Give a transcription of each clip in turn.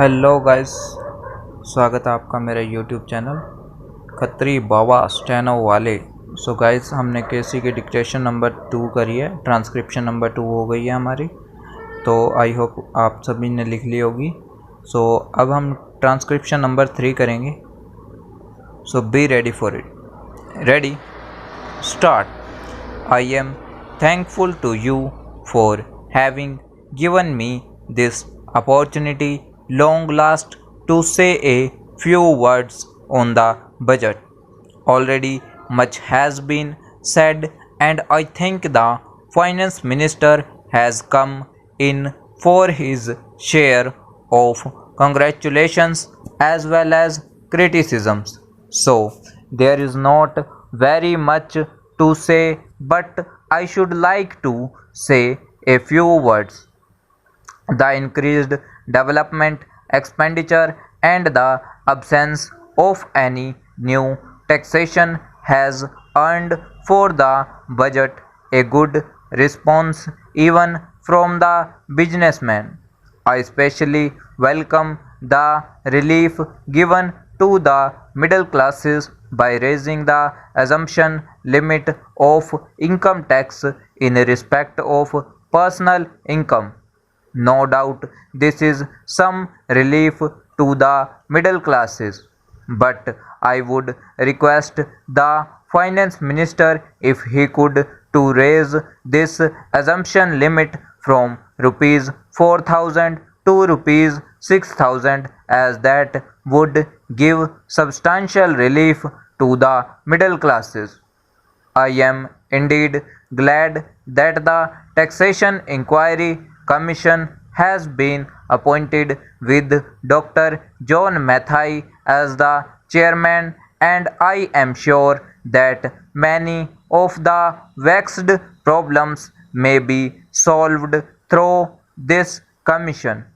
Hello guys, स्वागत है आपका मेरे यूट्यूब चैनल खत्री बाबा स्टेनो वाले। सो गाइस, हमने केसी की डिक्टेशन नंबर 2 करी है, ट्रांसक्रिप्शन नंबर 2 हो गई है हमारी। तो आई होप आप सभी ने लिख ली होगी। सो अब हम ट्रांसक्रिप्शन नंबर 3 करेंगे। So be ready for it. Ready, start. I am thankful to you for having given me this opportunity long last to say a few words on the budget. Already much has been said, and I think the finance minister has come in for his share of congratulations as well as criticisms. So there is not very much to say, but I should like to say a few words. The increased development expenditure and the absence of any new taxation has earned for the budget a good response even from the businessmen. I especially welcome the relief given to the middle classes by raising the assumption limit of income tax in respect of personal income. No doubt this is some relief to the middle classes, but I would request the finance minister if he could to raise this assumption limit from rupees 4,000 to rupees 6,000, as that would give substantial relief to the middle classes. I am indeed glad that the Taxation Inquiry Commission has been appointed with Dr. John Mathai as the chairman, and I am sure that many of the vexed problems may be solved through this commission.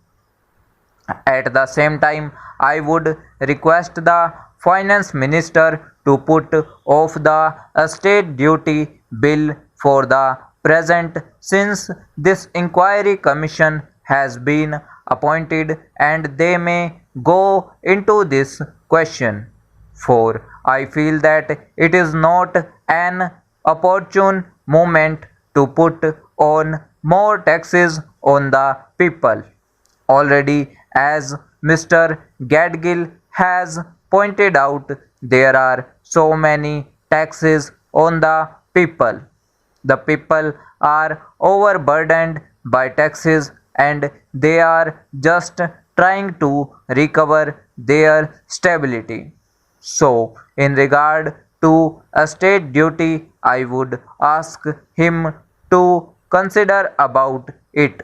At the same time, I would request the finance minister to put off the estate duty bill for the present, since this inquiry commission has been appointed and they may go into this question. For I feel that it is not an opportune moment to put on more taxes on the people. Already, as Mr. Gadgil has pointed out, there are so many taxes on the people. The people are overburdened by taxes and they are just trying to recover their stability. So, in regard to estate duty, I would ask him to consider about it.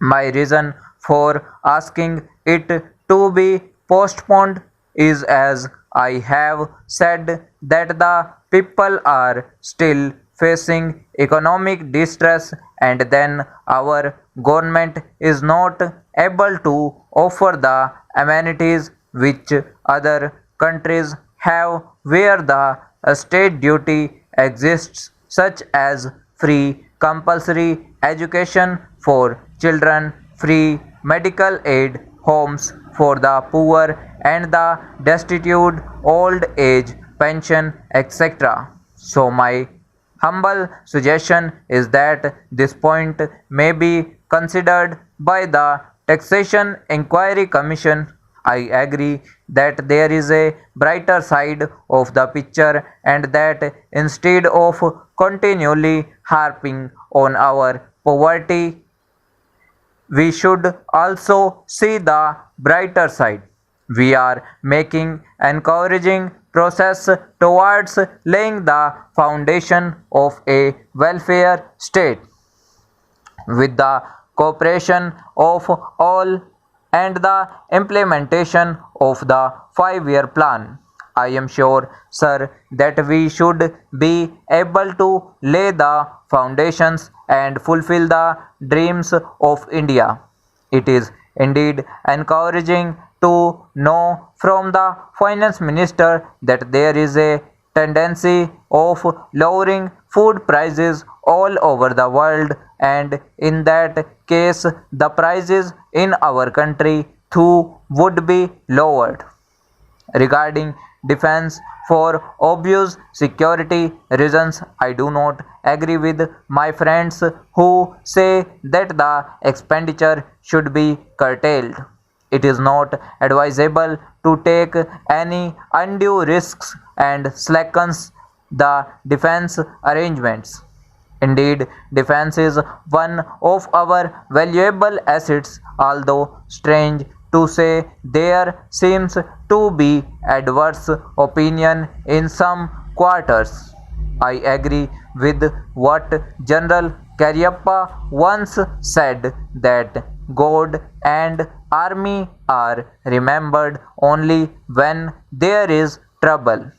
My reason for asking it to be postponed is, as I have said, that the people are still facing economic distress, and then our government is not able to offer the amenities which other countries have, where the state duty exists, such as free compulsory education for children, free medical aid, homes for the poor and the destitute, old age pension, etc. So my humble suggestion is that this point may be considered by the Taxation Inquiry Commission. I agree that there is a brighter side of the picture, and that instead of continually harping on our poverty, we should also see the brighter side. We are making encouraging process towards laying the foundation of a welfare state with the cooperation of all and the implementation of the 5-year plan. I am sure, sir, that we should be able to lay the foundations and fulfill the dreams of India. It is indeed encouraging to know from the finance minister that there is a tendency of lowering food prices all over the world, and in that case the prices in our country through would be lowered. Regarding defense, for obvious security reasons, I do not agree with my friends who say that the expenditure should be curtailed. It is not advisable to take any undue risks and slackens the defense arrangements. Indeed, defense is one of our valuable assets, although strange to say there seems to be adverse opinion in some quarters. I agree with what General Cariappa once said that God and army are remembered only when there is trouble.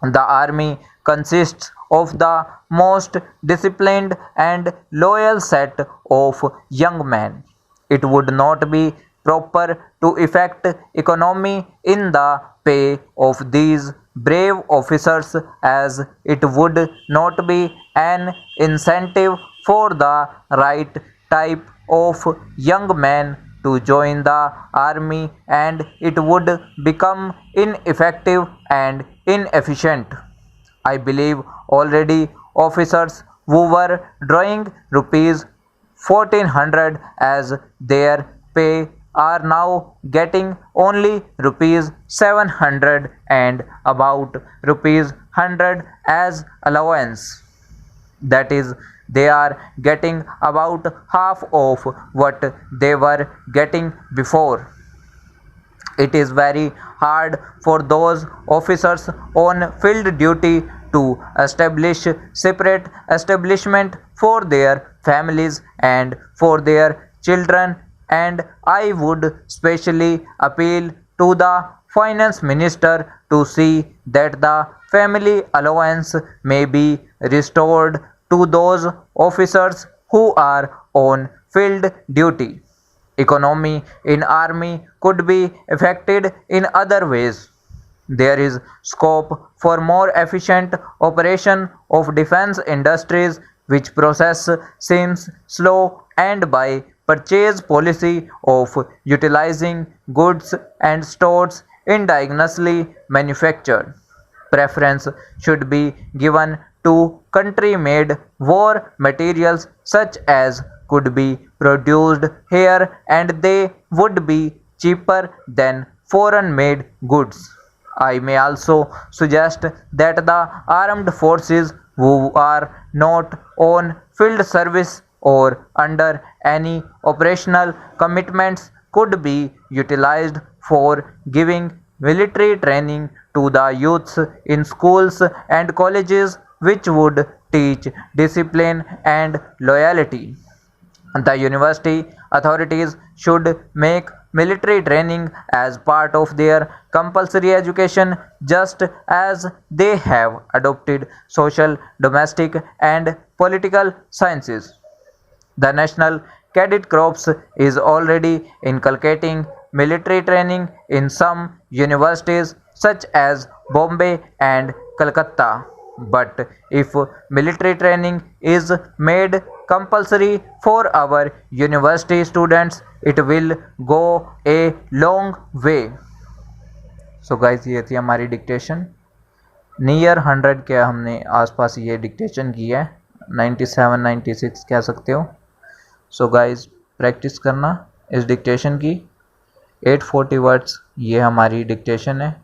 The army consists of the most disciplined and loyal set of young men. It would not be proper to effect economy in the pay of these brave officers, as it would not be an incentive for the right type of young man to join the army, and it would become ineffective and inefficient. I believe already officers who were drawing rupees 1400 as their pay are now getting only rupees 700 and about rupees 100 as allowance. That is, they are getting about half of what they were getting before. It is very hard for those officers on field duty to establish separate establishment for their families and for their children, and I would specially appeal to the finance minister to see that the family allowance may be restored to those officers who are on field duty. Economy in army could be affected in other ways. There is scope for more efficient operation of defense industries, which process seems slow, and by purchase policy of utilizing goods and stores indigenously manufactured. Preference should be given to country-made war materials such as could be produced here, and they would be cheaper than foreign-made goods. I may also suggest that the armed forces who are not on field service or under any operational commitments could be utilized for giving military training to the youths in schools and colleges, which would teach discipline and loyalty. The university authorities should make military training as part of their compulsory education, just as they have adopted social, domestic, and political sciences. The National Cadet Corps is already inculcating military training in some universities such as Bombay and Calcutta. But if military training is made compulsory for our university students, it will go a long way. So guys, ये थी हमारी dictation. Near 100 के हमने आसपास ये dictation की है, 97 96 कह सकते हो। सो गाइस, प्रैक्टिस करना इस डिक्टेशन की। 840 वर्ड्स ये हमारी डिक्टेशन है,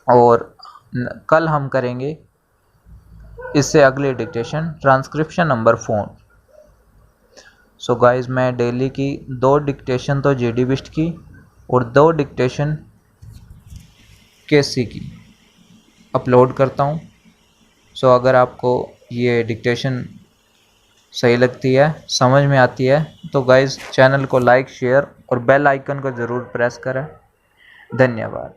और कल हम करेंगे इससे अगले dictation, transcription number 4। So guys, मैं डेली की 2 डिक्टेशन तो जीडी बिस्ट की और 2 डिक्टेशन केसी की अपलोड करता हूँ। सो अगर आपको ये डिक्टेशन सही लगती है, समझ में आती है, तो गाइस चैनल को लाइक, शेयर और बेल आइकन को ज़रूर प्रेस करें। धन्यवाद।